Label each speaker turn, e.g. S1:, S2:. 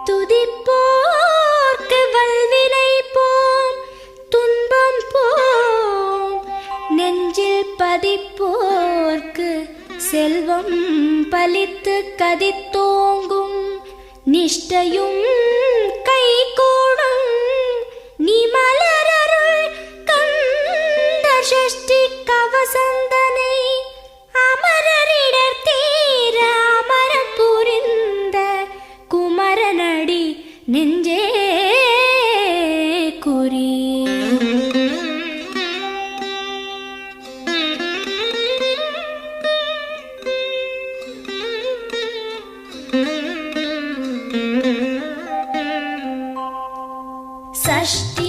S1: துதிப்போர்க்கு வல்வினை போம் துன்பம் போம், நெஞ்சில் பதிப்போர்க்கு செல்வம் பலித்து கதித்தோங்கும், நிஷ்டையும் கைகூடும் நீ மலரருள் கந்த சஷ்டி கவசந்தனை, அமரரிடர் தீர அமரம் புரிந்த குமரனடி நெஞ்சே குறி. சஷ்டி